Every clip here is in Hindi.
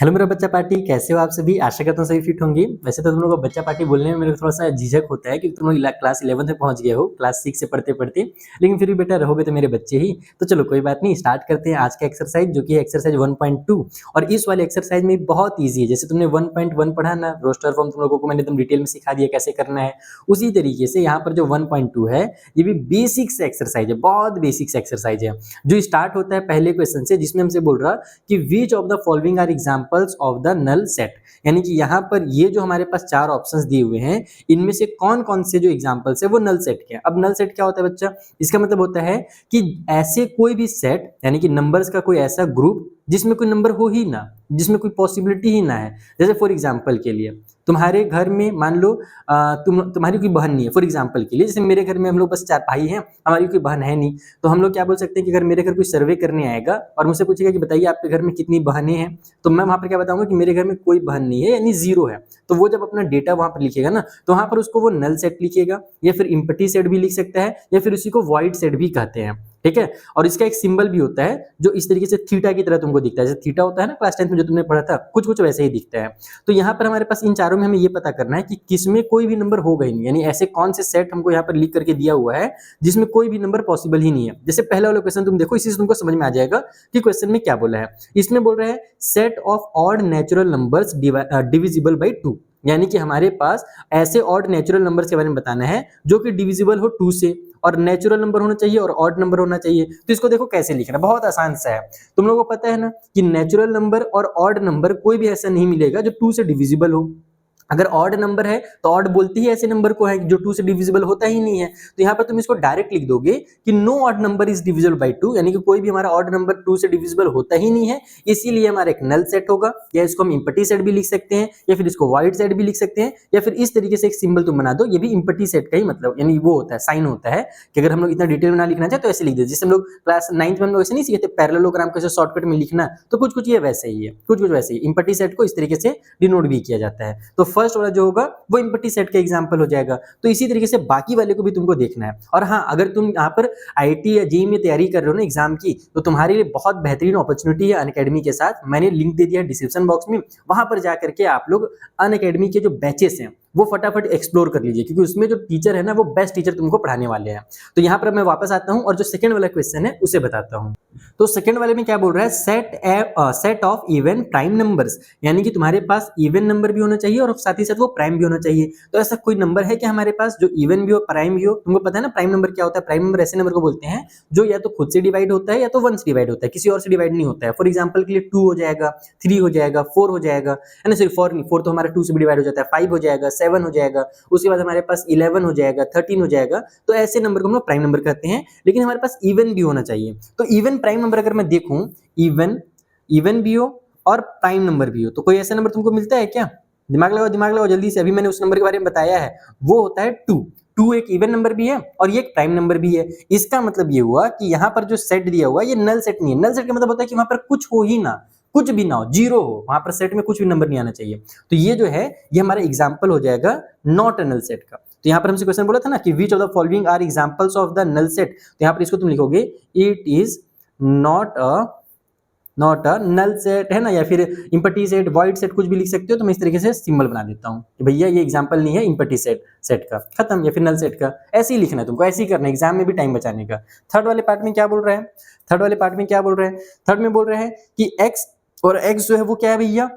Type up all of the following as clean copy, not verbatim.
हेलो मेरा बच्चा पार्टी, कैसे हो आप सभी? आशा करता हूँ सभी फिट होंगे। वैसे तो तुम लोगों को बच्चा पार्टी बोलने में मेरे को थोड़ा-सा झिझक होता है क्योंकि तुम लोग क्लास 11th में पहुँच गए हो, क्लास 6 से पढ़ते-पढ़ते। लेकिन फिर भी बेटा रहोगे तो मेरे बच्चे ही। तो चलो कोई बात नहीं, स्टार्ट करते हैं आज का एक्सरसाइज जो कि है एक्सरसाइज 1.2। और इस वाले एक्सरसाइज में बहुत ईज़ी है। जैसे तुमने 1.1 पढ़ा ना, रोस्टर फॉर्म तुम लोगों को मैंने एकदम डिटेल में सिखा दिया कैसे करना है। उसी तरीके से यहाँ पर जो 1.2 है, ये भी बेसिक से एक्सरसाइज है, बहुत बेसिक से एक्सरसाइज है। जो स्टार्ट होता है पहले क्वेश्चन से, जिसमें हमसे बोल रहा कि which of the following are examples of the null set. यानी कि यहाँ पर ये जो हमारे पास 4 ऑप्शंस दिए हुए हैं, इनमें से कौन-कौन से जो एग्जांपल्स है वो नल सेट के हैं। अब नल सेट क्या होता है बच्चा? इसका मतलब होता है कि ऐसे कोई भी सेट यानी कि नंबर्स का कोई ऐसा ग्रुप जिसमें कोई नंबर हो ही ना, जिसमें कोई पॉसिबिलिटी ही ना है। जैसे फॉर एग्जांपल के लिए तुम्हारे घर में मान लो तुम्हारी कोई बहन नहीं है, फॉर एग्जांपल के लिए जैसे मेरे घर में हम लोग बस 4 भाई हैं, हमारी कोई बहन है नहीं। तो हम लोग क्या बोल सकते हैं कि अगर मेरे घर कोई सर्वे करने आएगा और मुझसे पूछेगा कि बताइए आपके घर में कितनी बहनें हैं, तो मैं वहाँ पर क्या बताऊँगा कि मेरे घर में कोई बहन नहीं है, यानी 0 है। तो वो जब अपना डेटा वहाँ पर लिखेगा ना, तो वहाँ पर उसको वो नल सेट लिखेगा या फिर एम्प्टी सेट भी लिख सकता है या फिर उसी को वॉइड सेट भी कहते हैं। ठीक है? और इसका एक सिंबल भी होता है जो इस तरीके से थीटा की तरह तुमको दिखता है। जैसे थीटा होता है ना क्लास 10th में जो तुमने पढ़ा था, कुछ-कुछ वैसे ही दिखता है। तो यहाँ पर हमारे पास इन चारों में हमें ये पता करना है कि किसमें कोई भी नंबर होगा ही नहीं, यानी ऐसे कौन से सेट हमको यहाँ पर लिख करके दिया हुआ है जिसमें कोई भी नंबर पॉसिबल ही नहीं है। जैसे पहला वाला क्वेश्चन तुम देखो, इसी से तुमको समझ में आ जाएगा कि क्वेश्चन में क्या बोला है। इसमें बोल रहा है set of odd natural numbers divisible by 2। यानी कि हमारे पास ऐसे ऑड नेचुरल नंबर्स के बारे में बताना है जो कि डिविजिबल हो 2 से, और नेचुरल नंबर होना चाहिए और ऑड नंबर होना चाहिए। तो इसको देखो कैसे लिखना, बहुत आसान सा है। तुम लोगों को पता है ना कि नेचुरल नंबर और ऑड नंबर कोई भी ऐसा नहीं मिलेगा जो 2 से डिविजिबल हो। अगर ऑड नंबर है तो ऑड बोलते ही ऐसे नंबर को है जो 2 से डिविजिबल होता ही नहीं है। तो यहाँ पर तुम इसको डायरेक्ट लिख दोगे कि no odd number is divisible by 2, यानी कि कोई भी हमारा ऑड नंबर 2 से डिविजिबल होता ही नहीं है, इसीलिए हमारा एक नल सेट होगा। या इसको हम एम्प्टी सेट भी लिख सकते हैं या फिर इसको वॉइड सेट भी लिख सकते हैं, या फिर इस तरीके से एक सिंबल तुम बना दो। ये भी एम्प्टी सेट का ही मतलब यानी वो होता है, साइन होता है कि अगर हम लोग इतना डिटेल में ना लिखना चाहे तो ऐसे लिख दे। जैसे हम लोग क्लास 9th में हम लोग ऐसे नहीं सीखे थे पैरेललोग्राम कैसे शॉर्टकट में लिखना, तो कुछ-कुछ ये वैसे ही है, कुछ-कुछ वैसे ही। एम्प्टी सेट को इस तरीके से डिनोट भी किया जाता है। तो फर्स्ट वाला जो होगा वो एम्प्टी सेट का एग्जांपल हो जाएगा। तो इसी तरीके से बाकी वाले को भी तुमको देखना है। और हाँ, अगर तुम यहाँ पर आईआईटी या जेईई में तैयारी कर रहे हो ना एग्जाम की, तो तुम्हारे लिए बहुत बेहतरीन अपॉर्चुनिटी है अनअकैडमी के साथ। मैंने लिंक दे दिया है डिस्क्रिप्शन बॉक्स में, वहां पर जाकर के आप लोग अनअकैडमी के जो बैचेस हैं वो फटाफट एक्सप्लोर कर लीजिए, क्योंकि उसमें जो टीचर है ना वो बेस्ट टीचर तुमको पढ़ाने वाले हैं। तो यहाँ पर मैं वापस आता हूँ और जो सेकंड वाला क्वेश्चन है उसे बताता हूँ। तो सेकंड वाले में क्या बोल रहा है, set of even prime numbers, यानी कि तुम्हारे पास इवन नंबर भी होना चाहिए और साथ ही साथ वो प्राइम भी होना चाहिए। तो ऐसा कोई नंबर है कि हमारे पास जो इवन भी हो प्राइम भी हो? तुमको पता है ना प्राइम नंबर क्या होता है? प्राइम नंबर ऐसे नंबर को बोलते हैं जो या तो खुद से डिवाइड होता है या तो 1 से डिवाइड होता है, किसी और से डिवाइड नहीं होता है। फॉर एग्जाम्पल के लिए 2 हो जाएगा, 3 हो जाएगा, 4 हो जाएगा, है ना? सॉरी 4 नहीं, 4 तो हमारा 2 से भी डिवाइड हो जाता है, 5 हो जाएगा, 7 हो जाएगा, उसके बाद हमारे पास 11 हो जाएगा, 13 हो जाएगा। तो ऐसे नंबर को हम लोग प्राइम नंबर कहते हैं। लेकिन हमारे पास इवन भी होना चाहिए। तो इवन प्राइम नंबर अगर मैं देखूं, इवन भी हो और प्राइम नंबर भी हो, तो कोई ऐसा नंबर तुमको मिलता है क्या? दिमाग लगाओ जल्दी से। अभी मैंने उस नंबर के बारे में बताया है, वो होता है 2। 2 एक इवन नंबर भी है और ये एक प्राइम नंबर भी है। इसका मतलब ये हुआ कि यहाँ पर जो सेट दिया हुआ है ये नल सेट नहीं है। नल सेट का मतलब होता है कि वहां पर कुछ हो ही ना, कुछ भी ना हो, 0 हो, वहां पर सेट में कुछ भी नंबर नहीं आना चाहिए। तो ये जो है ये हमारा एग्जाम्पल हो जाएगा नॉट अ नल सेट का। तो यहाँ पर हमसे क्वेश्चन बोला था ना कि which of the following are examples of the null set, तो यहाँ पर इसको तुम लिखोगे it is not a null set, है ना? या फिर एम्प्टी सेट, वॉइड सेट, कुछ भी लिख सकते हो। तो मैं इस तरीके से सिंबल बना देता हूँ कि भैया ये एग्जांपल नहीं है एम्प्टी सेट का, खत्म। या फिर नल सेट का, ऐसे ही लिखना है तुमको, ऐसे ही करना है एग्जाम में भी टाइम बचाने का। थर्ड वाले पार्ट में क्या बोल रहा है? थर्ड में बोल रहे हैं कि एक्स, और एक्स जो है वो क्या है भैया?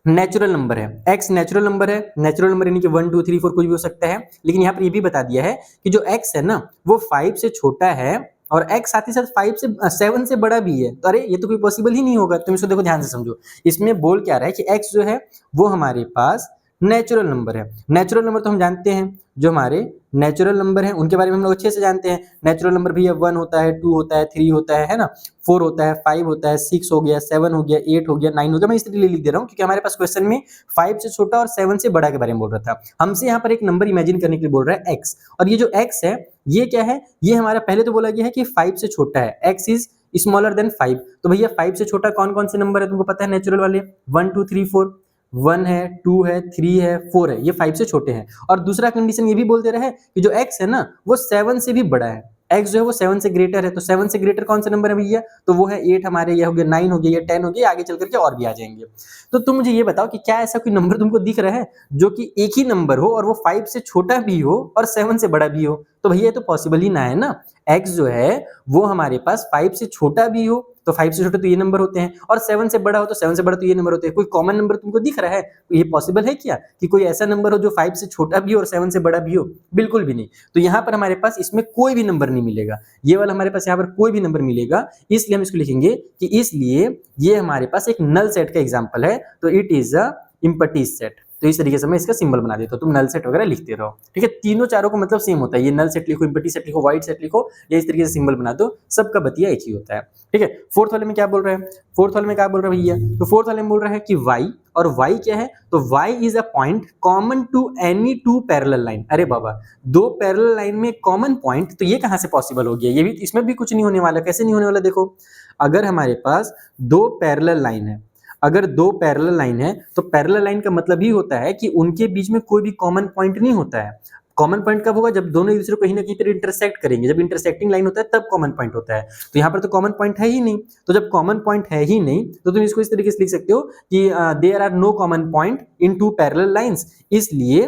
नेचुरल नंबर है। एक्स नेचुरल नंबर है। नेचुरल नंबर यानी कि 1 2 3 4 कुछ भी हो सकता है। लेकिन यहाँ पर ये भी बता दिया है कि जो एक्स है ना वो 5 से छोटा है और x साथ ही साथ 5 से 7 से बड़ा भी है। तो अरे ये तो कोई पॉसिबल ही नहीं होगा। तुम इसको देखो ध्यान से समझो। इसमें बोल क्या रहा है कि x जो है वो हमारे पास नेचुरल नंबर है। नेचुरल नंबर तो हम जानते हैं, जो हमारे नेचुरल नंबर हैं उनके बारे में हम लोग अच्छे से जानते हैं। नेचुरल नंबर भैया 1 होता है, 2 होता है, 3 होता है ना? 4 होता है, 5 होता है, 6 हो गया, 7 हो गया, 8 हो गया, 9 हो गया। मैं इसलिए लिख दे रहा हूँ क्योंकि हमारे पास क्वेश्चन में 5 से छोटा और 7 से बड़ा के बारे में बोल रहा था। हमसे यहाँ पर एक नंबर इमेजिन करने के लिए बोल रहा है x, और ये जो x है ये क्या है? ये हमारा पहले तो बोला गया है कि 5 से छोटा है, x इज स्मॉलर देन 5। तो भैया 5 से छोटा कौन कौन से नंबर है तुमको पता है? नेचुरल वाले 1 2 3 4, 1 है, 2 है, 3 है, 4 है, ये 5 से छोटे हैं। और दूसरा कंडीशन ये भी बोल दे रहा है कि जो x है ना वो 7 से भी बड़ा है। x जो है वो 7 से ग्रेटर है, तो 7 से ग्रेटर कौन सा नंबर है भैया, तो वो है 8 हमारे, ये हो गया 9 हो गया, ये 10 हो गया, आगे चल करके और भी आ जाएंगे। तो तुम मुझे ये बताओ कि क्या ऐसा कोई नंबर तुमको दिख रहा है जो कि एक ही नंबर हो और वो 5 से छोटा भी हो और 7 से बड़ा भी हो, तो भैया ये तो पॉसिबल ही ना है ना। x जो है वो हमारे पास 5 से छोटा भी हो तो 5 से छोटे तो ये नंबर होते हैं, और 7 से बड़ा हो तो 7 से बड़ा तो ये नंबर होते हैं। कोई कॉमन नंबर तुमको दिख रहा है, तो ये पॉसिबल है क्या कि कोई ऐसा नंबर हो जो 5 से छोटा भी हो और 7 से बड़ा भी हो? बिल्कुल भी नहीं। तो यहाँ पर हमारे पास इसमें कोई भी नंबर नहीं मिलेगा, ये वाला हमारे पास यहाँ पर कोई भी नंबर मिलेगा, इसलिए हम इसको लिखेंगे कि इसलिए ये हमारे पास एक नल सेट का एग्जाम्पल है, तो it is a empty set. तो इस तरीके से मैं इसका सिंबल बना देता हूँ, तुम नल सेट वगैरह लिखते रहो, ठीक है। तीनों चारों का मतलब सेम होता है, ये नल सेट लिखो, इम्पटी सेट लिखो, वाइड सेट लिखो, या इस तरीके से सिंबल बना दो, सबका बतिया एक ही होता है, ठीक है। फोर्थ वाले में क्या बोल रहे हैं, फोर्थ वाले में क्या बोल रहे हैं भैया, तो फोर्थ वाले में बोल रहे हैं कि y, और y क्या है, तो y is a point common to any two parallel line. अरे बाबा, दो पैरेलल लाइन में कॉमन पॉइंट, तो ये कहाँ से पॉसिबल हो गया, ये भी इसमें भी कुछ नहीं होने वाला। कैसे नहीं होने वाला, देखो अगर हमारे पास दो पैरेलल लाइन है, अगर दो पैरेलल लाइन है तो पैरेलल लाइन का मतलब ही होता है कि उनके बीच में कोई भी कॉमन पॉइंट नहीं होता है। कॉमन पॉइंट कब होगा, जब दोनों एक दूसरे को कहीं ना कहीं पर इंटरसेक्ट करेंगे, जब इंटरसेक्टिंग लाइन होता है तब कॉमन पॉइंट होता है। तो यहाँ पर तो कॉमन पॉइंट है ही नहीं, तो जब कॉमन पॉइंट है ही नहीं तो तुम इसको इस तरीके से लिख सकते हो कि there are no common point in two parallel lines, इसलिए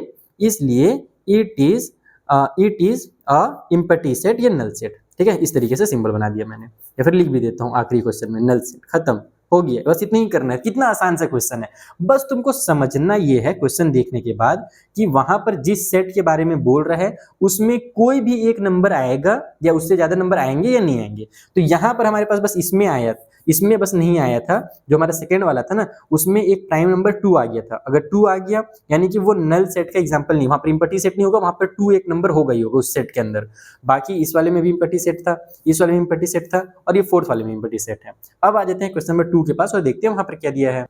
it is a empty set या नल सेट, ठीक है। इस तरीके से सिंबल बना दिया मैंने, या फिर लिख भी देता हूँ आखिरी क्वेश्चन में, नल सेट, खत्म हो गया। बस इतना ही करना है, कितना आसान सा क्वेश्चन है। बस तुमको समझना ये है क्वेश्चन देखने के बाद कि वहां पर जिस सेट के बारे में बोल रहा है उसमें कोई भी एक नंबर आएगा या उससे ज्यादा नंबर आएंगे या नहीं आएंगे। तो यहाँ पर हमारे पास बस इसमें बस नहीं आया था, जो हमारा सेकेंड वाला था ना, उसमें एक प्राइम नंबर 2 आ गया था। अगर 2 आ गया यानी कि वो नल सेट का एग्जांपल नहीं, वहां पर इम्पटी सेट नहीं होगा, वहां पर 2 एक नंबर होगा ही होगा उस सेट के अंदर। बाकी इस वाले में भी इम्पटी सेट था, इस वाले में इम्पटी सेट था, और ये फोर्थ वाले में इम्पटी सेट है। अब आ जाते हैं क्वेश्चन नंबर 2 के पास और देखते हैं वहां पर क्या दिया है।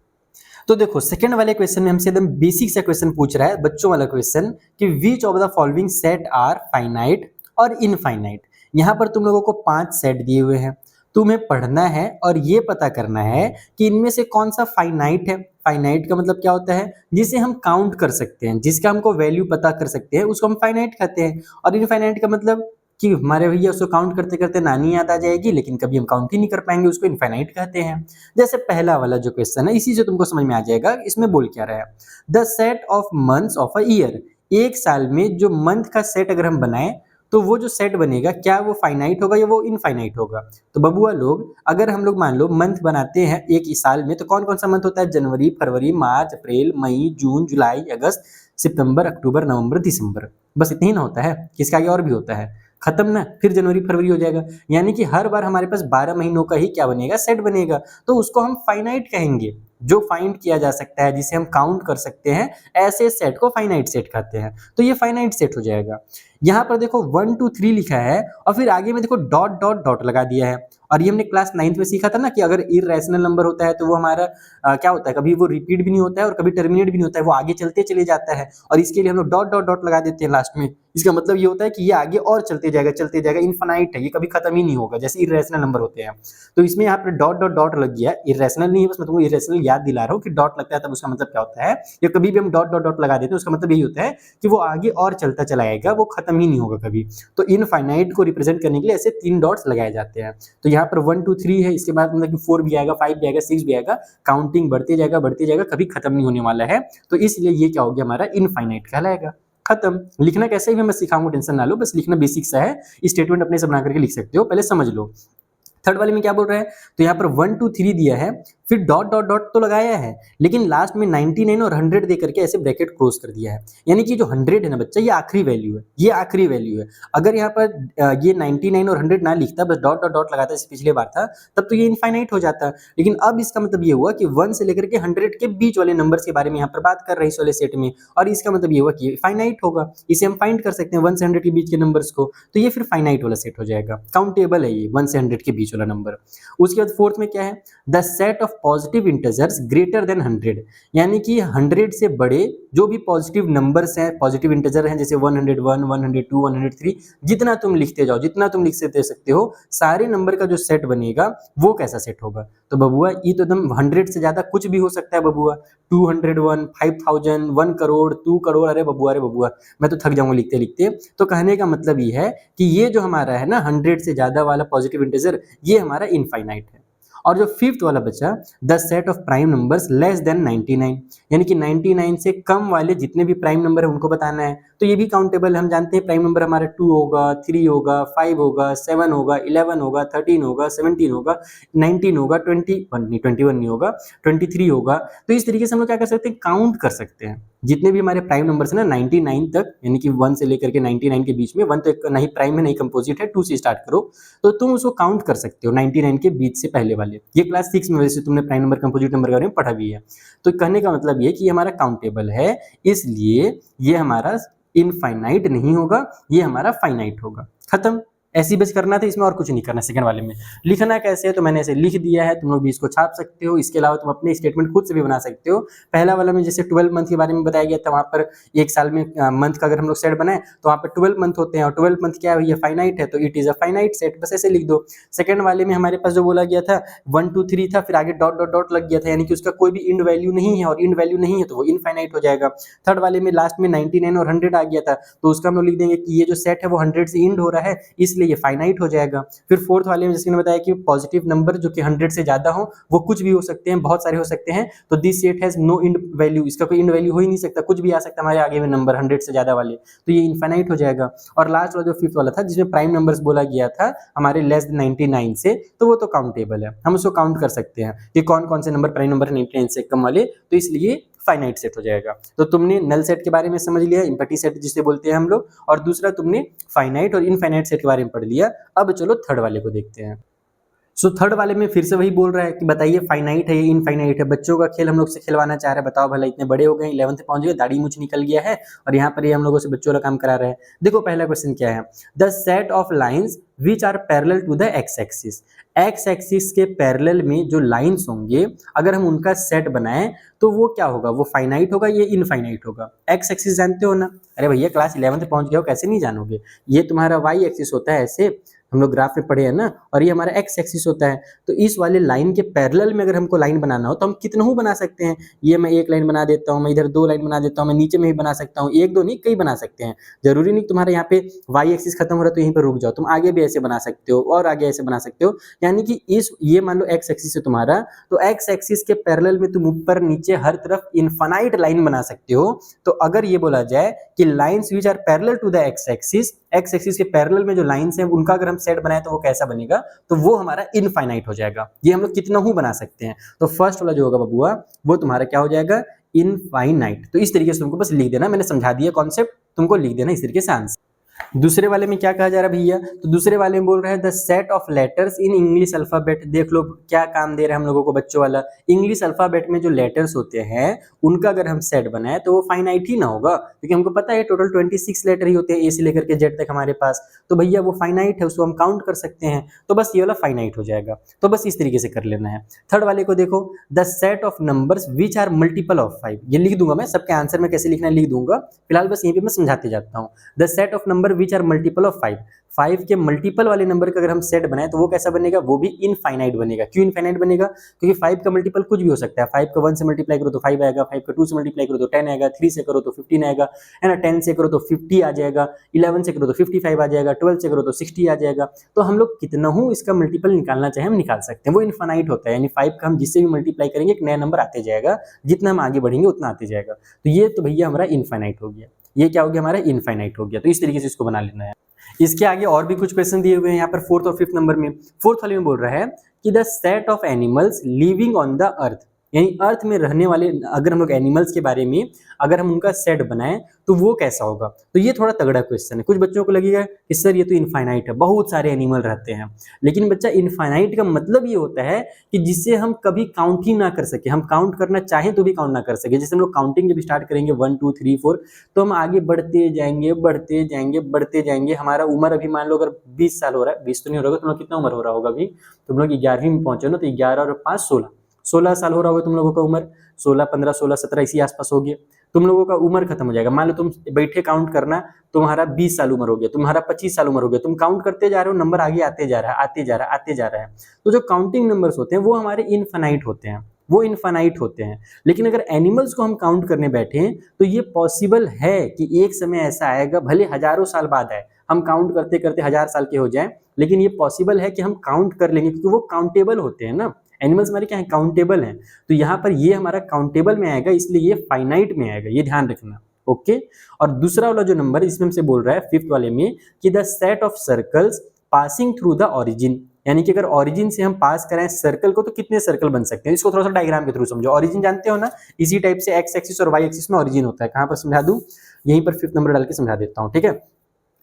तो देखो सेकंड वाले क्वेश्चन में हमसे एकदम बेसिक सा क्वेश्चन पूछ रहा है, बच्चों वाला क्वेश्चन, कि which of the following set are finite और इनफाइनाइट। यहाँ पर तुम लोगों को 5 सेट दिए हुए हैं, तुम्हें पढ़ना है और ये पता करना है कि इनमें से कौन सा फाइनाइट है। फाइनाइट का मतलब क्या होता है, जिसे हम काउंट कर सकते हैं, जिसका हमको वैल्यू पता कर सकते हैं, उसको हम फाइनाइट कहते हैं। और इनफाइनाइट का मतलब कि हमारे भैया उसको काउंट करते करते नानी याद आ जाएगी, लेकिन कभी हम काउंट ही नहीं कर पाएंगे, उसको इनफाइनाइट कहते हैं। जैसे पहला वाला जो क्वेश्चन है, इसी से तुमको समझ में आ जाएगा इसमें बोल क्या रहा है। The set of months of a year, एक साल में जो मंथ का सेट अगर हम बनाए तो वो जो सेट बनेगा क्या वो फाइनाइट होगा या वो इनफाइनाइट होगा। तो बबुआ लोग, अगर हम लोग मान लो मंथ बनाते हैं एक ही साल में, तो कौन कौन सा मंथ होता है, जनवरी, फरवरी, मार्च, अप्रैल, मई, जून, जुलाई, अगस्त, सितंबर, अक्टूबर, नवंबर, दिसंबर। बस इतना ही ना होता है, किसका आगे और भी होता है, खत्म ना, फिर जनवरी फरवरी हो जाएगा। यानी कि हर बार हमारे पास 12 महीनों का ही क्या बनेगा, सेट बनेगा। तो उसको हम फाइनाइट कहेंगे, जो फाइंड किया जा सकता है, जिसे हम काउंट कर सकते हैं, ऐसे सेट को फाइनाइट सेट कहते हैं। तो ये फाइनाइट सेट हो जाएगा। यहाँ पर देखो 1 2 3 लिखा है और फिर आगे में देखो डॉट डॉट डॉट लगा दिया है। और ये हमने क्लास 9th में सीखा था ना कि अगर इररेशनल नंबर होता है तो वो हमारा क्या होता है, कभी वो रिपीट भी नहीं होता है और कभी टर्मिनेट भी नहीं होता है, वो आगे चलते चले जाता है। और इसके लिए हम लोग डॉट डॉट डॉट लगा देते हैं लास्ट में। इसका मतलब ये होता है कि ये आगे और चलते जाएगा, इनफाइनाइट है, ये कभी खत्म ही नहीं होगा, जैसे इररेशनल नंबर होते हैं। तो इसमें यहाँ पर डॉट डॉट डॉट लग गया, इररेशनल नहीं है, बस मैं तुमको इररेशनल याद दिला रहा हूँ कि डॉट लगता है तब उसका मतलब क्या होता है। या कभी भी हम डॉट डॉट डॉट लगा देते हैं उसका मतलब यही होता है कि वो आगे और चलता चला जाएगा, वो खत्म ही नहीं होगा कभी। तो इनफाइनाइट को रिप्रेजेंट करने के लिए ऐसे 3 डॉट्स लगाए जाते हैं। तो यहाँ पर 1 2 3 है, इसके बाद मतलब कि 4 भी आएगा, 5 भी आएगा, 6 भी आएगा, काउंटिंग बढ़ते जाएगा, कभी खत्म नहीं होने वाला है। तो इसलिए ये क्या हो गया, हमारा इनफाइनाइट कहलाएगा। खत्म। लिखना कैसे ही मैं सिखाऊंगा, टेंशन ना लो, बस लिखना बेसिक सा है, स्टेटमेंट अपने से बना करके लिख सकते हो, पहले समझ लो। थर्ड वाले में क्या बोल रहा है, तो यहाँ पर 1 2 3 दिया है, फिर डॉट डॉट डॉट तो लगाया है, लेकिन लास्ट में 99 और 100 दे करके ऐसे ब्रैकेट क्लोज कर दिया है। यानी कि जो 100 है ना बच्चा, ये आखिरी वैल्यू है, ये आखिरी वैल्यू है। अगर यहाँ पर ये 99 और 100 ना लिखता, बस डॉट डॉट डॉट लगाता जैसे पिछले बार था, तब तो ये इनफाइनाइट हो जाता। लेकिन अब इसका मतलब ये हुआ कि 1 से लेकर के 100 के बीच वाले नंबर्स के बारे में यहाँ पर बात कर रहे हैं इस वाले सेट में, और इसका मतलब ये हुआ कि फाइनाइट होगा। इसे हम फाइंड कर सकते हैं 1 से 100 के बीच के नंबर्स को, तो ये फिर फाइनाइट वाला सेट हो जाएगा, काउंटेबल है ये 1 से 100 के बीच वाला नंबर। उसके बाद फोर्थ में क्या है, the set of positive integers greater than 100, यानी कि 100 से बड़े जो भी पॉजिटिव नंबर्स हैं, पॉजिटिव इंटीजर हैं, जैसे 101, 102, 103, जितना तुम लिखते जाओ, जितना तुम लिख सकते हो, सारे नंबर का जो सेट बनेगा वो कैसा सेट होगा। तो बबुआ ये तो एकदम 100 से ज्यादा कुछ भी हो सकता है बबुआ, 201, 5000, 1 करोड़, 2 करोड़। अरे बबुआ मैं तो थक जाऊंगा लिखते लिखते। तो कहने का मतलब ये है कि ये जो हमारा है ना 100 से ज्यादा वाला पॉजिटिव इंटीजर, ये हमारा इनफाइनाइट है। और जो फिफ्थ वाला बचा, the set of prime numbers less than 99, यानी कि 99 से कम वाले जितने भी प्राइम नंबर है उनको बताना है। तो ये भी काउंटेबल, हम जानते हैं प्राइम नंबर हमारा 2 होगा, 3 होगा, 5 होगा, 7 होगा, 11 होगा, 13 होगा, 17 होगा, 19 होगा, 21 नहीं होगा, 23 होगा। तो इस तरीके से हम लोग क्या कर सकते हैं, काउंट कर सकते हैं जितने भी हमारे प्राइम नंबर्स है ना 99 तक, यानी कि 1 से लेकर के 99 के बीच में। 1 तो एक नहीं प्राइम है नहीं कंपोजिट है, 2 से स्टार्ट करो, तो तुम उसको काउंट कर सकते हो 99 के बीच से पहले वाले। ये क्लास 6 में वैसे तुमने प्राइम नंबर कंपोजिट नंबर के बारे में पढ़ा भी है। तो कहने का मतलब ये कि ये हमारा काउंटेबल है, इसलिए ये हमारा इनफाइनाइट नहीं होगा, ये हमारा फाइनाइट होगा। खत्म, ऐसी बस करना था, इसमें और कुछ नहीं करना। सेकंड वाले में लिखना कैसे है तो मैंने ऐसे लिख दिया है, तुम लोग भी इसको छाप सकते हो। इसके अलावा तुम अपने स्टेटमेंट खुद से भी बना सकते हो। पहला वाला में जैसे 12 मंथ के बारे में बताया गया था, वहाँ पर एक साल में मंथ का अगर हम लोग सेट बनाए तो वहाँ पर 12 मंथ होते हैं, और 12 मंथ क्या है भैया, फाइनाइट है, तो it is a finite set, बस ऐसे लिख दो। सेकंड वाले में हमारे पास जो बोला गया था 1 2 3 था, फिर आगे डॉट डॉट डॉट लग गया था, यानी कि उसका कोई भी इंड वैल्यू नहीं है, और इंड वैल्यू नहीं है तो वो इनफाइनाइट हो जाएगा। थर्ड वाले में लास्ट में 99 और 100 आ गया था, तो उसका हम लोग लिख देंगे कि ये जो सेट है वो 100 से इंड हो रहा है, इसलिए ये फाइनाइट हो जाएगा। फिर फोर्थ वाले में जैसे मैंने बताया कि पॉजिटिव नंबर जो कि 100 से ज्यादा हो, वो कुछ भी हो सकते हैं, बहुत सारे हो सकते हैं, तो this set has no end value, इसका कोई इंड वैल्यू हो ही नहीं सकता, कुछ भी आ सकता है हमारे आगे में नंबर 100 से ज्यादा वाले, तो ये इनफाइनाइट हो जाएगा। और लास्ट वाला जो फिफ्थ वाला था जिसमें प्राइम नंबर्स बोला गया था हमारे लेस देन 99 से, तो वो तो काउंटेबल है, हम उसको काउंट कर सकते हैं कि कौन कौन से नंबर प्राइम नंबर 99 से कम वाले, तो इसलिए फाइनाइट सेट हो जाएगा। तो तुमने नल सेट के बारे में समझ लिया, एम्प्टी सेट जिसे बोलते हैं हम लोग, और दूसरा तुमने फाइनाइट और इनफाइनाइट सेट के बारे में पढ़ लिया। अब चलो थर्ड वाले को देखते हैं। सो थर्ड वाले में फिर से वही बोल रहा है कि बताइए फाइनाइट है या इनफाइनाइट है। बच्चों का खेल हम लोग से खिलवाना चाह रहे हैं, बताओ भला, इतने बड़े हो गए, 11th पहुंच गए, दाढ़ी मूछ निकल गया है, और यहाँ पर ये हम लोगों से बच्चों वाला काम करा रहे हैं। देखो पहला क्वेश्चन क्या है, the set of lines which are parallel to the X axis, X axis के पैरेलल में जो लाइंस होंगे अगर हम उनका सेट बनाएं तो वो क्या होगा, वो फाइनाइट होगा, ये इनफाइनाइट होगा। एक्स एक्सिस जानते हो ना, अरे भैया क्लास 11th पहुंच गए हो, कैसे नहीं जानोगे, ये तुम्हारा वाई एक्सिस होता है, ऐसे हम लोग ग्राफ में पढ़े हैं ना, और ये हमारा एक्स एक्सिस होता है। तो इस वाले लाइन के पैरेलल में अगर हमको लाइन बनाना हो तो हम कितनों बना सकते हैं, ये मैं एक लाइन बना देता हूँ, मैं इधर 2 लाइन बना देता हूँ, मैं नीचे में भी बना सकता हूँ, एक दो नहीं कई बना सकते हैं। जरूरी नहीं तुम्हारे यहाँ पे वाई एक्सिस खत्म हो रहा है तो यहीं पर रुक जाओ, तुम आगे भी ऐसे बना सकते हो और आगे ऐसे बना सकते हो। यानी कि इस ये मान लो एक्स एक्सिस है तुम्हारा, तो एक्स एक्सिस के पैरेलल में तुम ऊपर नीचे हर तरफ इनफाइनाइट लाइन बना सकते हो। तो अगर ये बोला जाए कि lines which are parallel to the X axis के पैरेलल में जो लाइंस हैं उनका अगर हम सेट बनाए तो वो कैसा बनेगा, तो वो हमारा इनफाइनाइट हो जाएगा। ये हम लोग कितना ही बना सकते हैं। तो फर्स्ट वाला जो होगा बबुआ वो तुम्हारा क्या हो जाएगा, इनफाइनाइट। तो इस तरीके से तुमको बस लिख देना, मैंने समझा दिया कॉन्सेप्ट, तुमको लिख देना इस तरीके से आंसर। दूसरे वाले में क्या कहा जा रहा है भैया, तो दूसरे वाले में बोल रहा है the set of letters in English alphabet. देख लो क्या काम दे रहा है हम लोगों को बच्चों वाला, इंग्लिश अल्फाबेट में जो लेटर्स होते हैं उनका अगर हम सेट बनाए तो वो फाइनाइट ही ना होगा, क्योंकि हमको पता है टोटल 26 लेटर ही होते हैं ए से लेकर के जेड तक हमारे पास। तो भैया वो फाइनाइट है, उसको हम काउंट कर सकते हैं, तो बस ये वाला फाइनाइट हो जाएगा। तो बस इस तरीके से कर लेना है। थर्ड वाले को देखो, the set of numbers which are multiple of 5। ये लिख दूंगा मैं, सबके आंसर में कैसे लिखना है लिख दूंगा, फिलहाल बस यहीं पे मैं समझाते जाता हूँ। The set of number which are multiple of 5 के मल्टीपल वाले नंबर का अगर हम सेट बनाए तो वो कैसा बनेगा, वो भी इनफाइनाइट बनेगा। क्यों इनफाइनाइट बनेगा, क्योंकि 5 का मल्टीपल कुछ भी हो सकता है। 5 का 1 से मल्टीप्लाई करो तो 5 आएगा, 5 का 2 से मल्टीप्लाई करो तो 10 आएगा, 3 से करो तो 15 आएगा, है ना, 10 से करो तो 50 आ जाएगा, 11 से करो तो 55 आ जाएगा, 12 से करो तो 60 आ जाएगा। तो हम लोग कितना हो इसका मल्टीपल निकालना चाहे हम निकाल सकते हैं, वो इनफाइनाइट होता है। यानी 5 का हम जिससे भी मल्टीप्लाई करेंगे एक नया नंबर आते जाएगा, जितना हम आगे बढ़ेंगे उतना आते जाएगा। तो ये तो भैया हमारा इनफाइनाइट हो गया, ये क्या हो गया हमारा इनफाइनाइट हो गया। तो इस तरीके से इसको बना लेना है। इसके आगे और भी कुछ क्वेश्चन दिए हुए हैं यहाँ पर फोर्थ और फिफ्थ नंबर में। फोर्थ वाले में बोल रहा है कि the set of animals living on the अर्थ यानी अर्थ में रहने वाले अगर हम लोग एनिमल्स के बारे में अगर हम उनका सेट बनाएं तो वो कैसा होगा। तो ये थोड़ा तगड़ा क्वेश्चन है। कुछ बच्चों को लगेगा कि सर ये तो इनफाइनाइट है, बहुत सारे एनिमल रहते हैं, लेकिन बच्चा इनफाइनाइट का मतलब ये होता है कि जिसे हम कभी काउंट ही ना कर सके, हम काउंट करना चाहें तो भी काउंट ना कर सके। जैसे हम लोग काउंटिंग जब स्टार्ट करेंगे 1 2 3 4 तो हम आगे बढ़ते जाएंगे बढ़ते जाएंगे बढ़ते जाएंगे। हमारा उम्र अभी मान लो अगर 20 साल हो रहा है, 20 तो नहीं हो रहा होगा, तुम लोग कितना उम्र हो रहा होगा अभी, तुम लोग 11वीं में पहुंचे ना, तो 11 और 5 16, 16 साल हो रहा होगा तुम लोगों का उम्र, 16 15 16 17 इसी आसपास हो गया, तुम लोगों का उम्र खत्म हो जाएगा। मान लो तुम बैठे काउंट करना, तुम्हारा 20 साल उम्र हो गया, तुम्हारा 25 साल उम्र हो गया, तुम काउंट करते जा रहे हो, नंबर आगे आते जा रहा है आते जा रहा है आते जा रहा है। तो जो काउंटिंग नंबर्स होते हैं वो हमारे इनफाइनाइट होते हैं, वो इनफाइनाइट होते हैं। लेकिन अगर एनिमल्स को हम काउंट करने बैठे तो ये पॉसिबल है कि एक समय ऐसा आएगा, भले हजारों साल बाद आए, हम काउंट करते करते 1000 साल के हो जाएं, लेकिन ये पॉसिबल है कि हम काउंट कर लेंगे, क्योंकि वो काउंटेबल होते हैं ना। एनिमल्स हमारे क्या है, काउंटेबल हैं। तो यहाँ पर ये हमारा काउंटेबल में आएगा, इसलिए ये फाइनाइट में आएगा, ये ध्यान रखना। ओके। और दूसरा वाला जो नंबर है इसमें हमसे बोल रहा है फिफ्थ वाले में कि the set of circles passing through the origin, यानी कि अगर ओरिजिन से हम पास करें सर्कल को तो कितने सर्कल बन सकते हैं। इसको थोड़ा सा डायग्राम के थ्रू समझो। ओरिजिन जानते हो ना, इसी टाइप से एक्स एक्सिस और वाई एक्सिस में ओरिजिन होता है। कहां पर समझा दूं, यहीं पर फिफ्थ नंबर डाल के समझा देता हूं, ठीक है।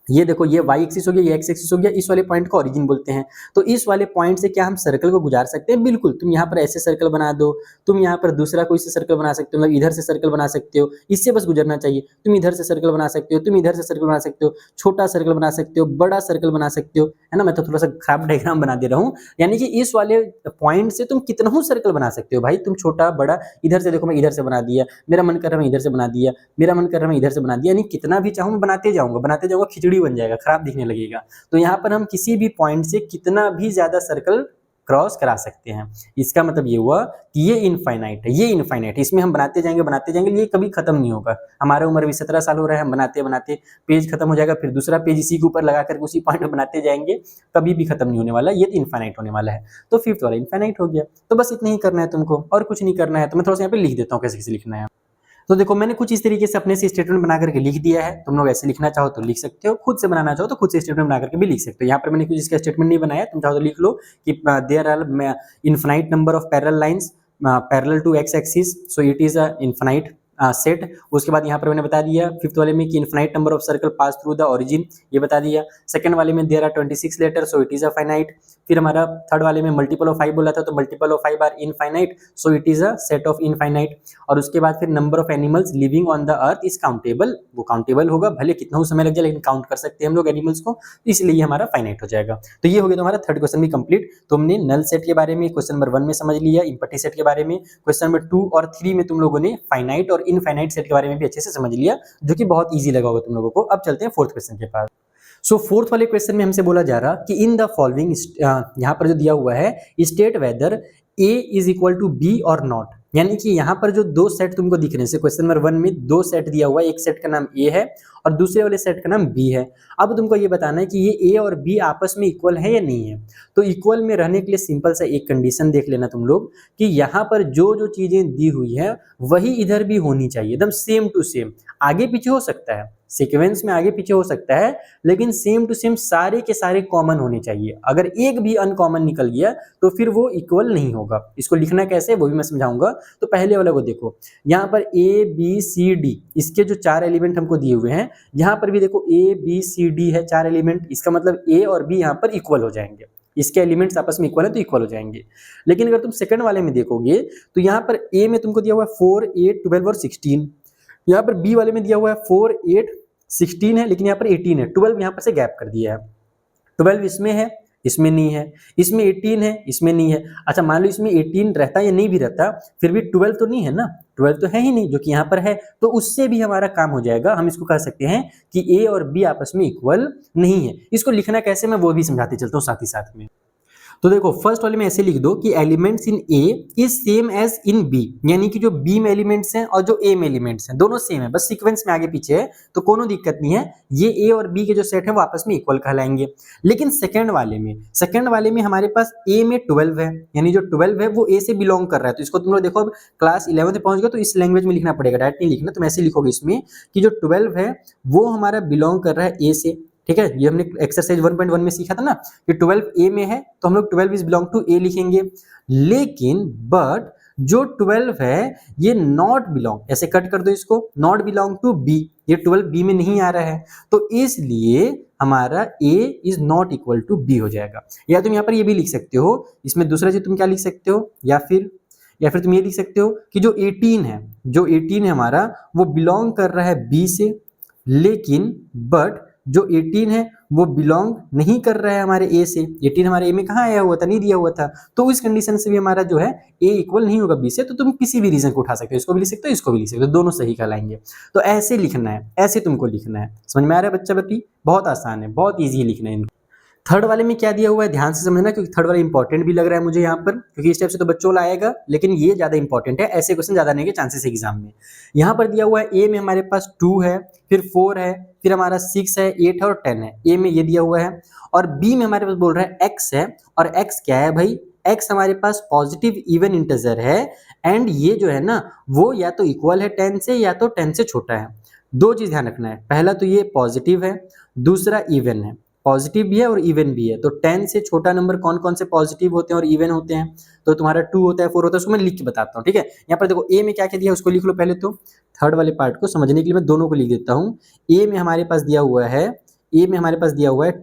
ये देखो, ये y एक्सिस हो गया, ये x एक्सिस हो गया, इस वाले पॉइंट को ओरिजिन बोलते हैं। तो इस वाले पॉइंट से क्या हम सर्कल को गुजार सकते हैं? बिल्कुल। तुम यहाँ पर ऐसे सर्कल बना दो, तुम यहाँ पर दूसरा कोई से सर्कल बना सकते हो, मतलब इधर से सर्कल बना सकते हो, इससे बस गुजरना चाहिए। तुम इधर से सर्कल बना सकते हो, तुम इधर से सर्कल बना सकते हो, छोटा सर्कल बना सकते हो, बड़ा सर्कल बना सकते हो, है ना। मैं तो थोड़ा सा खराब डायग्राम बना दे रहा हूँ, यानी कि इस वाले पॉइंट से तुम कितना सर्कल बना सकते हो भाई, तुम छोटा बड़ा। इधर से देखो, मैं इधर से बना दिया, मेरा मन कर रहा है मैं इधर से बना दिया, मेरा मन कर रहा है मैं इधर से बना दिया, यानी कितना भी चाहूँ मैं बनाते जाऊंगा, खिचड़ी बन जाएगा, खराब दिखने लगेगा। तो यहाँ पर हम किसी भी पॉइंट से कितना भी ज्यादा सर्कल क्रॉस करा सकते हैं। इसका मतलब ये हुआ कि ये इनफाइनाइट है, ये इनफाइनाइट है। इसमें हम बनाते जाएंगे, ये कभी खत्म नहीं होगा। हमारा उम्र भी 17 साल हो रहा है, हम बनाते बनाते पेज खत्म हो जाएगा, फिर दूसरा पेज इसी के ऊपर लगा करके उसी पॉइंट में बनाते जाएंगे, कभी भी खत्म नहीं होने वाला। ये तो इनफाइनाइट होने वाला है। तो फिफ्थ वाला इनफाइनाइट हो गया। तो बस इतना ही करना है तुमको, और कुछ नहीं करना है। तो मैं थोड़ा सा यहाँ पे लिख देता हूँ कैसे कैसे लिखना है। तो देखो, मैंने कुछ इस तरीके से अपने से स्टेटमेंट बना करके लिख दिया है। तुम लोग ऐसे लिखना चाहो तो लिख सकते हो, खुद से बनाना चाहो तो खुद से स्टेटमेंट बना करके भी लिख सकते हो। यहाँ पर मैंने कुछ इसका स्टेटमेंट नहीं बनाया, तुम चाहो तो लिख लो कि there are infinite number of parallel lines parallel to X axis, so it is a infinite set. उसके बाद यहाँ पर मैंने बता दिया फिफ्थ वाले में कि infinite number of circle pass through the origin, ये बता दिया। सेकंड वाले में there are 26 letter, so it is a finite. फिर हमारा थर्ड वाले में मल्टीपल ऑफ 5 बोला था, तो multiple of 5 are infinite, so it is a set of infinite. और उसके बाद फिर number of animals living on the earth is countable, वो काउंटेबल होगा, भले कितना ही समय लग जाए लेकिन काउंट कर सकते हैं हम लोग एनिमल्स को, इसलिए ये हमारा फाइनाइट हो जाएगा। तो ये हो गया तुम्हारा थर्ड क्वेश्चन भी कंप्लीट। तुमने नल सेट के बारे में क्वेश्चन नंबर 1 में समझ लिया, इम्पटी सेट के बारे में क्वेश्चन नंबर 2 और 3 में तुम लोगों ने फाइनाइट और इनफाइनाइट सेट के बारे में भी अच्छे से समझ लिया, जो कि बहुत ईजी लगा होगा तुम लोगों को। अब चलते हैं फोर्थ क्वेश्चन के पास। सो फोर्थ वाले क्वेश्चन में हमसे बोला जा रहा कि इन द फॉलोइंग, यहाँ पर जो दिया हुआ है state whether A is equal to B और नॉट, यानी कि यहाँ पर जो दो सेट तुमको दिख रहे हैं, क्वेश्चन नंबर 1 में दो सेट दिया हुआ है, एक सेट का नाम ए है और दूसरे वाले सेट का नाम बी है। अब तुमको ये बताना है कि ये ए और बी आपस में इक्वल है या नहीं है। तो इक्वल में रहने के लिए सिंपल सा एक कंडीशन देख लेना तुम लोग कि यहाँ पर जो जो चीजें दी हुई है वही इधर भी होनी चाहिए, एकदम सेम टू सेम। आगे पीछे हो सकता है, सीक्वेंस में आगे पीछे हो सकता है, लेकिन सेम टू सेम सारे के सारे कॉमन होने चाहिए। अगर एक भी अनकॉमन निकल गया तो फिर वो इक्वल नहीं होगा। इसको लिखना कैसे वो भी मैं समझाऊंगा। तो पहले वाला को देखो, यहाँ पर ए बी सी डी, इसके जो 4 एलिमेंट हमको दिए हुए हैं, यहाँ पर भी देखो ए बी सी डी है 4 एलिमेंट। इसका मतलब ए और बी यहाँ पर इक्वल हो जाएंगे, इसके एलिमेंट्स आपस में इक्वल है तो इक्वल हो जाएंगे। लेकिन अगर तुम सेकंड वाले में देखोगे तो यहाँ पर ए में तुमको दिया हुआ है 4 8 12 और 16, यहाँ पर बी वाले में दिया हुआ है 4 8 16 है, लेकिन यहाँ पर 18 है, 12 यहाँ पर से गैप कर दिया है। 12 इसमें है, इसमें नहीं है, इसमें 18 है, इसमें नहीं है। अच्छा, मान लो इसमें 18 रहता या नहीं भी रहता, फिर भी 12 तो नहीं है ना, 12 तो है ही नहीं, जो कि यहाँ पर है, तो उससे भी हमारा काम हो जाएगा। हम इसको कह सकते हैं कि ए और बी आपस में इक्वल नहीं है। इसको लिखना कैसे मैं वो भी समझाते चलता हूँ साथ ही साथ में। तो देखो, फर्स्ट वाले में ऐसे लिख दो कि elements in A is same as in B, यानी कि जो बी में एलिमेंट्स हैं और जो ए में एलिमेंट्स हैं दोनों सेम है, बस सीक्वेंस में आगे पीछे है तो कोनो दिक्कत नहीं है। ये ए और बी के जो सेट है वो आपस में इक्वल कहलाएंगे। लेकिन सेकंड वाले में हमारे पास ए में 12 है, यानी जो 12 है वो ए से बिलोंग कर रहा है। तो इसको तुम लोग देखो, अब क्लास 11 में पहुंच गए तो इस लैंग्वेज में लिखना पड़ेगा, डायरेक्ट नहीं लिखना। तुम ऐसे लिखोगे इसमें कि जो 12 है वो हमारा बिलोंग कर रहा है ए से, ठीक है। ये हमने एक्सरसाइज 1.1 में सीखा था ना कि 12 ए में है तो हम लोग 12 इज बिलोंग टू ए लिखेंगे। लेकिन बट जो 12 है ये नॉट बिलोंग, ऐसे कट कर दो इसको, नॉट बिलोंग टू बी, ये 12 बी में नहीं आ रहा है, तो इसलिए हमारा a is not equal to b हो जाएगा। या तुम यहाँ पर ये भी लिख सकते हो, इसमें दूसरा चीज तुम क्या लिख सकते हो, या फिर तुम ये लिख सकते हो कि जो 18 है हमारा वो बिलोंग कर रहा है b से, लेकिन बट जो 18 है वो बिलोंग नहीं कर रहा है हमारे ए से। 18 हमारे ए में कहाँ आया हुआ था, नहीं दिया हुआ था, तो इस कंडीशन से भी हमारा जो है ए इक्वल नहीं होगा बी से। तो तुम किसी भी रीजन को उठा सकते हो, इसको भी लिख सकते हो, इसको भी लिख सकते हो, दोनों सही कहलाएंगे। तो ऐसे लिखना है, ऐसे तुमको लिखना है। समझ में आ रहा है बच्चा बच्ची? बहुत आसान है, बहुत ईजी लिखना है। थर्ड वाले में क्या दिया हुआ है ध्यान से समझना, क्योंकि थर्ड वाला इंपॉर्टेंट भी लग रहा है मुझे यहाँ पर, क्योंकि इस टाइप से तो बच्चों लाएगा, लेकिन ये ज्यादा इंपॉर्टेंट है, ऐसे क्वेश्चन ज्यादा आने के चांसेस है एग्जाम में। यहाँ पर दिया हुआ है ए में हमारे पास 2 है, फिर 4 है, फिर हमारा 6 है, 8 है और 10 है, ए में ये दिया हुआ है। और बी में हमारे पास बोल रहा है एक्स है, और एक्स क्या है भाई, एक्स हमारे पास पॉजिटिव इवन इंटीजर है, एंड ये जो है ना वो या तो इक्वल है 10 से या तो 10 से छोटा है। दो चीज ध्यान रखना है, पहला तो ये पॉजिटिव है, दूसरा इवन है, पॉजिटिव भी है और इवन भी है। तो 10 से छोटा नंबर कौन कौन से पॉजिटिव होते हैं और इवन होते हैं, तो तुम्हारा 2 होता है, 4 होता है, उसको मैं लिख के बताता हूँ, ठीक है। यहाँ पर देखो ए में क्या क्या दिया है उसको लिख लो पहले, तो थर्ड वाले पार्ट को समझने के लिए मैं दोनों को लिख देता हूँ। ए में हमारे पास दिया हुआ है,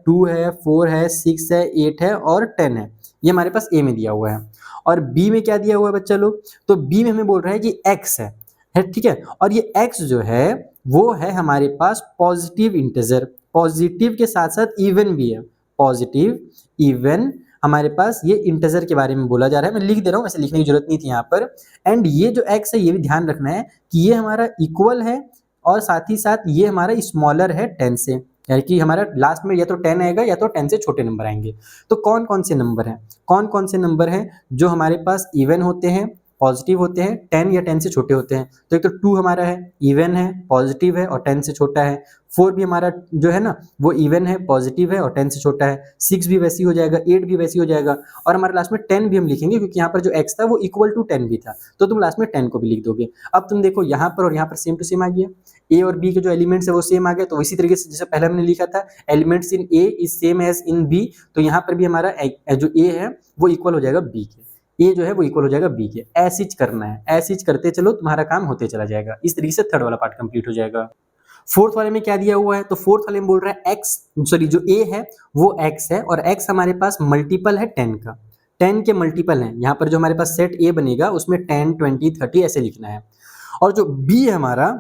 2 है, 4 है, 6 है, 8 है और 10 है, ये हमारे पास ए में दिया हुआ है। और बी में क्या दिया हुआ है बच्चा लोग, तो बी में हमें बोल रहा है कि एक्स है, ठीक है। और ये एक्स जो है वो है हमारे पास पॉजिटिव इंटीजर, पॉजिटिव के साथ साथ इवन भी है, पॉजिटिव इवन हमारे पास ये इंटीजर के बारे में बोला जा रहा है। मैं लिख दे रहा हूँ, ऐसे लिखने की जरूरत नहीं थी यहाँ पर। एंड ये जो x है ये भी ध्यान रखना है कि ये हमारा इक्वल है, और साथ ही साथ ये हमारा स्मॉलर है 10 से, यानी कि हमारा लास्ट में या तो 10 आएगा या तो 10 से छोटे नंबर आएंगे। तो कौन कौन से नंबर हैं जो हमारे पास इवन होते हैं, पॉजिटिव होते हैं, 10 या 10 से छोटे होते हैं। तो एक तो 2 हमारा है, इवन है, पॉजिटिव है और 10 से छोटा है। 4 भी हमारा जो है ना वो इवन है, पॉजिटिव है और 10 से छोटा है। 6 भी वैसी हो जाएगा, 8 भी वैसी हो जाएगा, और हमारे लास्ट में 10 भी हम लिखेंगे, क्योंकि यहाँ पर जो x था वो इक्वल टू 10 भी था, तो तुम लास्ट में 10 को भी लिख दोगे। अब तुम देखो यहाँ पर और यहाँ पर सेम टू सेम आ गया, ए और बी के जो एलिमेंट्स है वो सेम आ गए। तो इसी तरीके से जैसे पहले हमने लिखा था elements in A is same as in B, तो यहाँ पर भी हमारा जो ए है वो इक्वल हो जाएगा बी के, ए जो है वो इक्वल हो जाएगा बी के। ऐसिच करना है, ऐसिच करते चलो, तुम्हारा काम होते चला जाएगा। इस तरीके से थर्ड वाला पार्ट कंप्लीट हो जाएगा। फोर्थ वाले में क्या दिया हुआ है, तो फोर्थ वाले में बोल रहा है एक्स, सॉरी जो ए है वो एक्स है, और एक्स हमारे पास मल्टीपल है 10 का, 10 के मल्टीपल है। यहाँ पर जो हमारे पास सेट ए बनेगा उसमें 10, 20, 30 ऐसे लिखना है। और जो बी है हमारा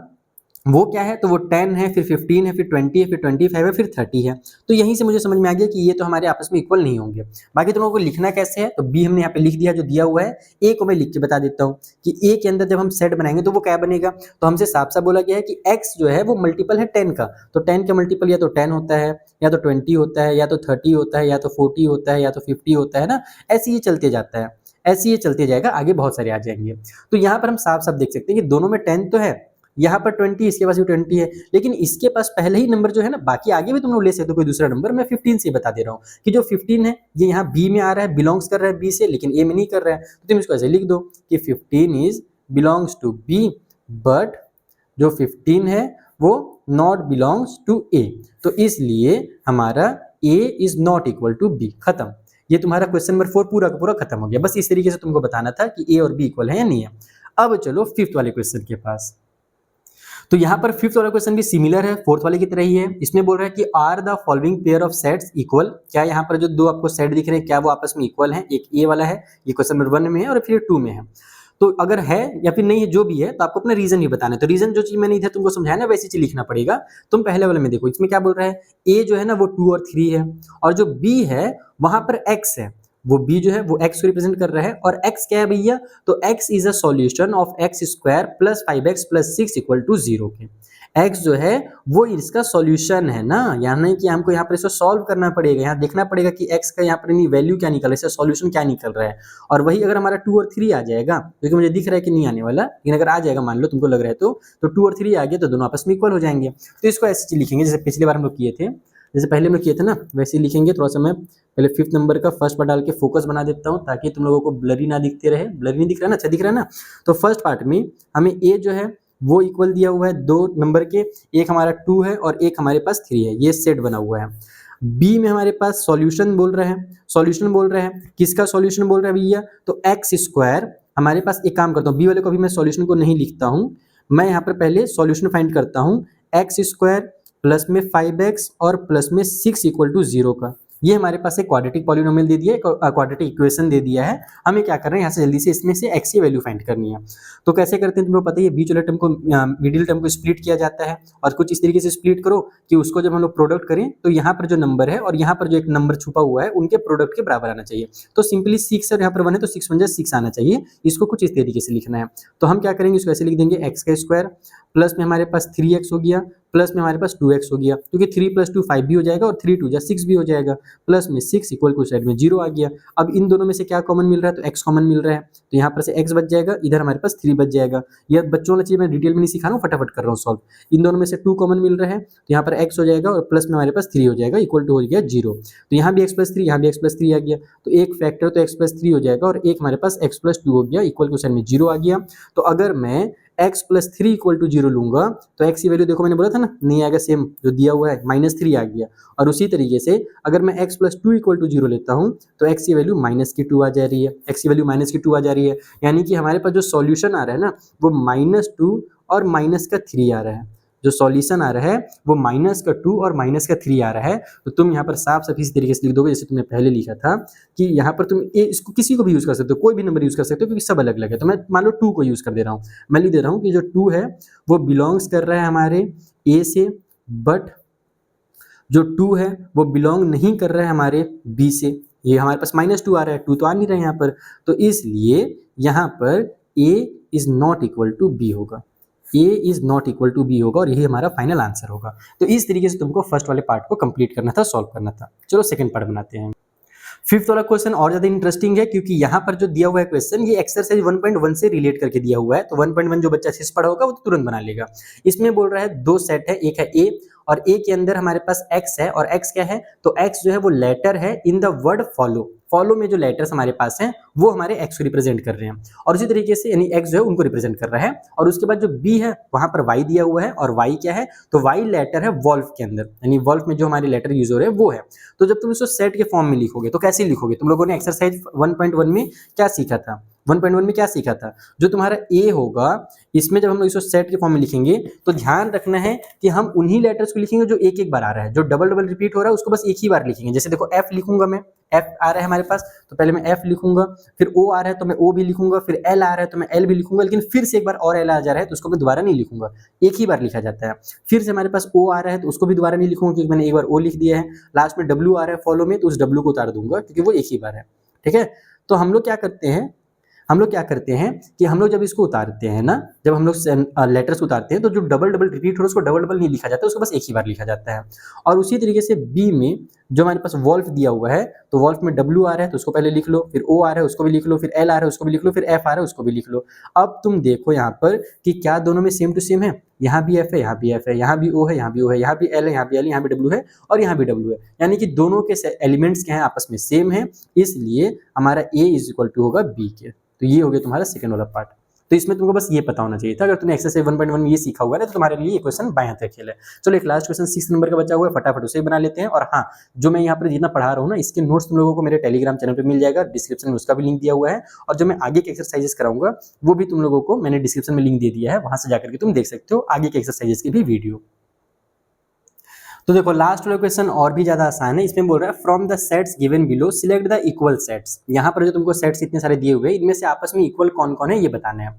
वो क्या है, तो वो 10 है, फिर 15 है, फिर 20 है, फिर 25 है, फिर 30 है। तो यहीं से मुझे समझ में आ गया कि ये तो हमारे आपस में इक्वल नहीं होंगे। बाकी तुम लोगों को लिखना कैसे है, तो बी हमने यहाँ पे लिख दिया जो दिया हुआ है। ए को मैं लिख के बता देता हूँ कि ए के अंदर जब हम सेट बनाएंगे तो वो क्या बनेगा, तो हमसे साफ साफ बोला गया है कि एक्स जो है वो मल्टीपल है 10 का, तो 10 का मल्टीपल या तो 10 होता है, या तो 20 होता है, या तो 30 होता है, या तो 40 होता है, या तो 50 होता है ना, ऐसे ये चलते जाता है, ऐसे ये चलते जाएगा, आगे बहुत सारे आ जाएंगे। तो यहाँ पर हम साफ साफ देख सकते हैं कि दोनों में 10 तो है, यहाँ पर 20, इसके पास भी 20 है, लेकिन इसके पास पहले ही नंबर जो है ना, बाकी आगे भी तुम लोग ले सकते हो कोई दूसरा नंबर, मैं 15 से बता दे रहा हूँ कि जो 15 है ये यहाँ बी में आ रहा है, बिलोंग्स कर रहा है बी से, लेकिन ए में नहीं कर रहा है। तो तुम इसको ऐसे लिख दो कि 15 is belongs to B, but जो 15 है वो नॉट बिलोंग्स टू ए, तो इसलिए हमारा A is not equal to B. खत्म, ये तुम्हारा क्वेश्चन नंबर 4 पूरा का पूरा खत्म हो गया। बस इस तरीके से तुमको बताना था कि ए और बी इक्वल है या नहीं है। अब चलो फिफ्थ वाले क्वेश्चन के पास। तो यहाँ पर फिफ्थ वाला क्वेश्चन भी सिमिलर है, फोर्थ वाले की तरह ही है। इसमें बोल रहा है कि are the following pair of sets equal, क्या यहाँ पर जो दो आपको सेट दिख रहे हैं क्या वो आपस में इक्वल हैं। एक ए वाला है, ये क्वेश्चन नंबर 1 में है, और फिर 2 में है। तो अगर है या फिर नहीं है, जो भी है, तो आपको अपना रीजन ही बताना है। तो रीजन जो चीज मैंने इधर तुमको समझाया ना वैसी चीज लिखना पड़ेगा। तुम पहले वाले में देखो, इसमें क्या बोल रहा है, ए जो है ना वो 2 और 3 है, और जो बी है वहां पर एक्स है, वो b जो है वो x को रिप्रेजेंट कर रहा है। और x क्या है भैया, तो x is a solution of x square plus 5x plus 6 equal to 0 के। x जो है वो इसका सॉल्यूशन है ना, यानी कि हमको यहाँ पर इसको सॉल्व करना पड़ेगा, यहाँ देखना पड़ेगा कि x का यहाँ पर वैल्यू क्या निकल रहा है, इसका सॉल्यूशन क्या निकल रहा है। और वही अगर हमारा 2 और 3 आ जाएगा, क्योंकि मुझे दिख रहा है कि नहीं आने वाला, लेकिन अगर आ जाएगा मान लो तुमको लग रहा है तो 2 और 3 आ गया तो दोनों आपस में इक्वल हो जाएंगे। तो इसको ऐसे लिखेंगे जैसे पिछली बार हम लोग किए थे, जैसे पहले हम लोग किए थे ना वैसे ही लिखेंगे। थोड़ा सा मैं पहले 5th नंबर का फर्स्ट पार्ट डाल के फोकस बना देता हूँ ताकि तुम लोगों को ब्लरी ना दिखते रहे। ब्लरी नहीं दिख रहा ना, अच्छा दिख रहा है ना। तो फर्स्ट पार्ट में हमें ए जो है वो इक्वल दिया हुआ है 2 नंबर के, एक हमारा 2 है और एक हमारे पास 3 है, ये सेट बना हुआ है। बी में हमारे पास सॉल्यूशन बोल रहे हैं, सॉल्यूशन बोल रहे हैं, किसका सॉल्यूशन बोल रहे हैं भैया, तो एक्स स्क्वायर हमारे पास एक काम करता हूँ, बी वाले को अभी मैं सॉल्यूशन को नहीं लिखता हूँ, मैं यहाँ पर पहले सॉल्यूशन फाइंड करता हूँ एक्स स्क्वायर प्लस में 5x और प्लस में 6 इक्वल टू 0 का। ये हमारे पास एक क्वाड्रेटिक पॉलिनोमियल दे दिया है, क्वाड्रेटिक इक्वेशन दे दिया है। हमें क्या कर रहे हैं, यहाँ से जल्दी से इसमें से x की वैल्यू फाइंड करनी है। तो कैसे करते हैं तुम लोग पता ही है, बीच वाले टर्म को मिडिल टर्म को स्प्लिट किया जाता है और कुछ इस तरीके से स्प्लिट करो कि उसको जब हम लोग प्रोडक्ट करें तो यहाँ पर जो नंबर है और यहाँ पर जो एक नंबर छुपा हुआ है उनके प्रोडक्ट के बराबर आना चाहिए। तो सिंपली 6 और यहाँ पर 1 है तो 6 1 6 आना चाहिए। इसको कुछ इस तरीके से लिखना है। तो हम क्या करेंगे, इसको ऐसे लिख देंगे एक्स का स्क्वायर प्लस में हमारे पास 3x हो गया प्लस में हमारे पास 2x हो गया, क्योंकि 3 + 2 5 भी हो जाएगा और 3 2 जा 6 भी हो जाएगा, प्लस में 6 इक्वल टू साइड में 0 आ गया। अब इन दोनों में से क्या कॉमन मिल रहा है, तो x कॉमन मिल रहा है, तो यहाँ पर से x बच जाएगा, इधर हमारे पास 3 बच जाएगा। यह बच्चों वाला चीज़ मैं डिटेल में नहीं सिखा रहा हूँ, फटाफट कर रहा हूँ सॉल्व। इन दोनों में से 2 कॉमन मिल रहा है, तो यहाँ पर x हो जाएगा और प्लस में हमारे पास 3 हो जाएगा, इक्वल टू हो गया 0। तो यहाँ भी x + 3, यहाँ भी x + 3 आ गया, तो एक फैक्टर तो x + 3 हो जाएगा और एक हमारे पास x + 2 हो गया, इक्वल टू साइड में 0 आ गया। तो अगर मैं x + 3 इक्वल टू 0 लूंगा तो x की वैल्यू देखो मैंने बोला था ना, नहीं आएगा, सेम जो दिया हुआ है -3 आ गया। और उसी तरीके से अगर मैं x + 2 इक्वल टू 0 लेता हूं तो x की वैल्यू -2 आ जा रही है, x की वैल्यू -2 आ जा रही है। यानी कि हमारे पास जो सॉल्यूशन आ रहा है ना वो -2 और -3 आ रहा है। जो सॉल्यूशन आ रहा है वो -2 और -3 आ रहा है। तो तुम यहाँ पर साफ साफ इसी तरीके से लिख दोगे जैसे तुमने पहले लिखा था कि यहाँ पर तुम इसको किसी को भी यूज कर सकते हो, कोई भी नंबर यूज कर सकते हो क्योंकि सब अलग अलग है। तो मैं मान लो 2 को यूज कर दे रहा हूँ, मैं लिख दे रहा हूँ कि जो 2 है वो बिलोंग्स कर रहा है हमारे a से, बट जो 2 है वो बिलोंग नहीं कर रहा है हमारे b से। ये हमारे पास -2 आ रहा है, 2 तो आ नहीं रहा है यहाँ पर, तो इसलिए यहाँ पर a is not equal to b होगा, a is not equal to b होगा और यही हमारा फाइनल आंसर होगा। तो इस तरीके से तुमको फर्स्ट वाले पार्ट को कंप्लीट करना था, सॉल्व करना था। चलो सेकंड पार्ट बनाते हैं। फिफ्थ वाला क्वेश्चन और ज्यादा इंटरेस्टिंग है क्योंकि यहाँ पर जो दिया हुआ है क्वेश्चन ये एक्सरसाइज 1.1 से रिलेट करके दिया हुआ है। तो 1.1 जो बच्चा अच्छे से पढ़ा होगा वो तो तुरंत बना लेगा। इसमें बोल रहा है 2 सेट है, एक है a और a के अंदर हमारे पास x है और x क्या है, तो x जो है वो लेटर है in the word follow. Follow में जो लेटर्स हमारे पास हैं वो हमारे x को रिप्रेजेंट कर रहे हैं और उसी तरीके से यानी x जो है उनको रिप्रेजेंट कर रहा है। और उसके बाद जो b है वहां पर y दिया हुआ है और y क्या है, तो y लेटर है वॉल्फ के अंदर, यानी वॉल्फ में जो हमारे लेटर यूज हो रहे हैं वो है। तो जब तुम इसको सेट के फॉर्म में लिखोगे तो कैसे लिखोगे, तुम लोगों ने एक्सरसाइज 1.1 में क्या सीखा था, 1.1 में क्या सीखा था, जो तुम्हारा a होगा इसमें जब हम लोग इसको सेट के फॉर्म में लिखेंगे तो ध्यान रखना है कि हम उन्हीं लेटर्स को लिखेंगे जो एक एक बार आ रहा है, जो डबल डबल रिपीट हो रहा है उसको बस एक ही बार लिखेंगे। जैसे देखो f लिखूंगा मैं, f आ रहा है हमारे पास तो पहले मैं f लिखूंगा, फिर o आ रहा है तो मैं o भी लिखूंगा, फिर l आ रहा है तो मैं l भी लिखूंगा, लेकिन फिर से एक बार और l आ जा रहा है तो उसको मैं दोबारा नहीं लिखूंगा, एक ही बार लिखा जाता है। फिर से हमारे पास o आ रहा है तो उसको भी दोबारा नहीं लिखूंगा क्योंकि मैंने एक बार o लिख दिया है। लास्ट में w आ रहा है फॉलो में तो उस w को उतार दूंगा क्योंकि वो एक ही बार है। ठीक है, तो हम लोग क्या करते हैं कि हम लोग जब इसको उतारते हैं ना, जब हम लोग लेटर्स उतारते हैं तो जो डबल डबल रिपीट हो रहा है उसको डबल डबल नहीं लिखा जाता, उसको बस एक ही बार लिखा जाता है। और उसी तरीके से बी में जो हमारे पास वॉल्फ दिया हुआ है तो वॉल्फ में W आ रहा है तो उसको पहले लिख लो, फिर O आ रहा है उसको भी लिख लो, फिर L आ रहा है उसको भी लिख लो, फिर F आ रहा है उसको भी लिख लो। अब तुम देखो यहाँ पर कि क्या दोनों में सेम टू सेम है, यहाँ भी F है, यहाँ भी F है, यहाँ भी O है, यहाँ भी O है, यहाँ भी L है, यहाँ भी L, यहाँ भी W है और यहाँ भी W है, यानी कि दोनों के एलिमेंट्स क्या है आपस में सेम है, इसलिए हमारा A इज इक्वल टू होगा B के। तो ये हो गया तुम्हारा सेकंड वाला पार्ट। तो इसमें तुमको बस ये पता होना चाहिए था, अगर तुमने एक्सरसाइज 1.1 में ये सीखा हुआ है तो तुम्हारे लिए ये क्वेश्चन बाएं हाथ का खेल है। चलो एक लास्ट क्वेश्चन 6 नंबर का बचा हुआ है, फटाफट उसे बना लेते हैं। और हाँ, जो मैं यहाँ पर जितना पढ़ा रहा हूँ ना इसके नोट्स तुम लोगों को मेरे टेलीग्राम चैनल पे मिल जाएगा, डिस्क्रिप्शन में उसका भी लिंक दिया हुआ है। और जो मैं आगे के एक्सरसाइजेस कराऊंगा वो भी तुम लोगों को मैंने डिस्क्रिप्शन में लिंक दे दिया है, वहां से जाकर के तुम देख सकते हो आगे के एक्सरसाइजेस की भी वीडियो। तो देखो लास्ट वाला क्वेश्चन और भी ज्यादा आसान है। इसमें बोल रहा है from the sets given below select the equal sets. यहाँ पर जो तुमको सेट्स इतने सारे दिए हुए हैं इनमें से आपस में इक्वल कौन कौन है ये बताना है।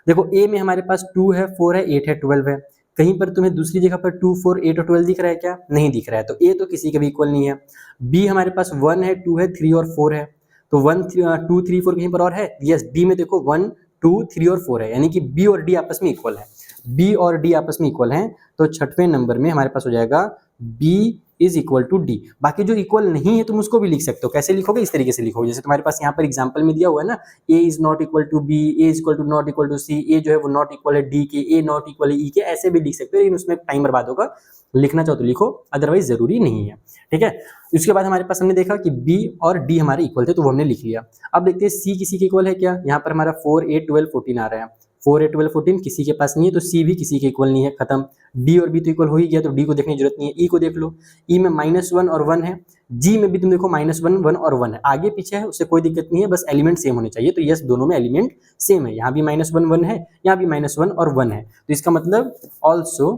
देखो ए में हमारे पास 2 है, 4 है, 8 है, 12 है। कहीं पर तुम्हें दूसरी जगह पर 2, 4, 8 और 12 दिख रहा है क्या? नहीं दिख रहा है, तो ए तो किसी का भी इक्वल नहीं है। बी हमारे पास 1 है, 2 है, 3 और 4 है, तो 1 2 3 4 कहीं पर और है? यस, बी में देखो 1 2 3 और 4 है, यानी कि बी और डी आपस में इक्वल है। बी और डी आपस में इक्वल हैं, तो छठवें नंबर में हमारे पास हो जाएगा B is equal to D. बाकी जो इक्वल नहीं है तुम उसको भी लिख सकते हो। कैसे लिखोगे? इस तरीके से लिखोगे जैसे तुम्हारे पास यहाँ पर एग्जांपल में दिया हुआ है ना, A is not equal to B, A is equal to not equal to C, A जो है वो नॉट इक्वल है डी के, ए नॉट इक्वल है ई के, ऐसे भी लिख सकते हो, लेकिन उसमें टाइम बर्बाद होगा। लिखना चाहो तो लिखो, अदरवाइज जरूरी नहीं है। ठीक है, उसके बाद हमारे पास हमने देखा कि बी और डी हमारे इक्वल थे तो वो हमने लिख लिया। अब देखते हैं सी किसी के इक्वल है क्या। यहाँ पर हमारा 4 8 12 14 आ रहा है, 4 8 12 14 किसी के पास नहीं है, तो सी भी किसी के इक्वल नहीं है, खत्म। डी और बी तो इक्वल हो ही गया, तो डी को देखने की जरूरत नहीं है। ई को देख लो, ई में -1 और 1 है, जी में भी तुम देखो -1 1 और 1 है, आगे पीछे है उससे कोई दिक्कत नहीं है, बस एलिमेंट सेम होने चाहिए। तो यस, दोनों में एलिमेंट सेम है, यहाँ भी -1 1 है, यहाँ भी -1 और 1 है। तो इसका मतलब ऑल्सो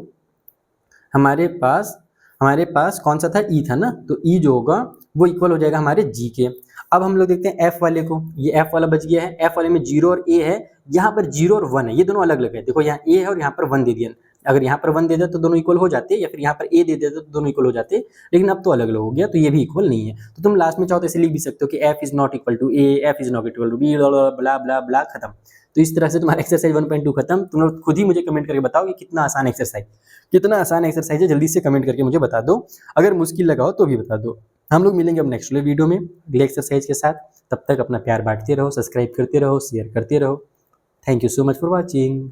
हमारे पास कौन सा था, ई था ना, तो ई जो होगा वो इक्वल हो जाएगा हमारे जी के। अब हम लोग देखते हैं एफ वाले को, ये एफ वाला बच गया है, एफ वाले में 0 और ए है, यहाँ पर 0 और 1 है, ये दोनों अलग अलग है। देखो यहाँ ए है और यहाँ पर 1 दे दिया, अगर यहाँ पर 1 दे दिया तो दोनों इक्वल हो जाते, या फिर यहाँ पर ए दे देता तो दोनों इक्वल हो जाते, लेकिन अब तो अलग अलग हो गया, तो ये भी इक्वल नहीं है। तो तुम लास्ट में चाहो तो ऐसे लिख भी सकते हो कि F is not equal to A, F is not equal to B, blah blah blah, खत्म। तो इस तरह से तुम्हारा एक्सरसाइज 1.2 खत्म। तुम लोग खुद ही मुझे कमेंट करके बताओ कि कितना आसान एक्सरसाइज है, जल्दी से कमेंट करके मुझे बता दो। अगर मुश्किल लगा हो तो भी बता दो। हम लोग मिलेंगे अब नेक्स्ट वीडियो में अगले एक्सरसाइज के साथ। तब तक अपना प्यार बांटते रहो, सब्सक्राइब करते रहो, शेयर करते रहो। Thank you so much for watching.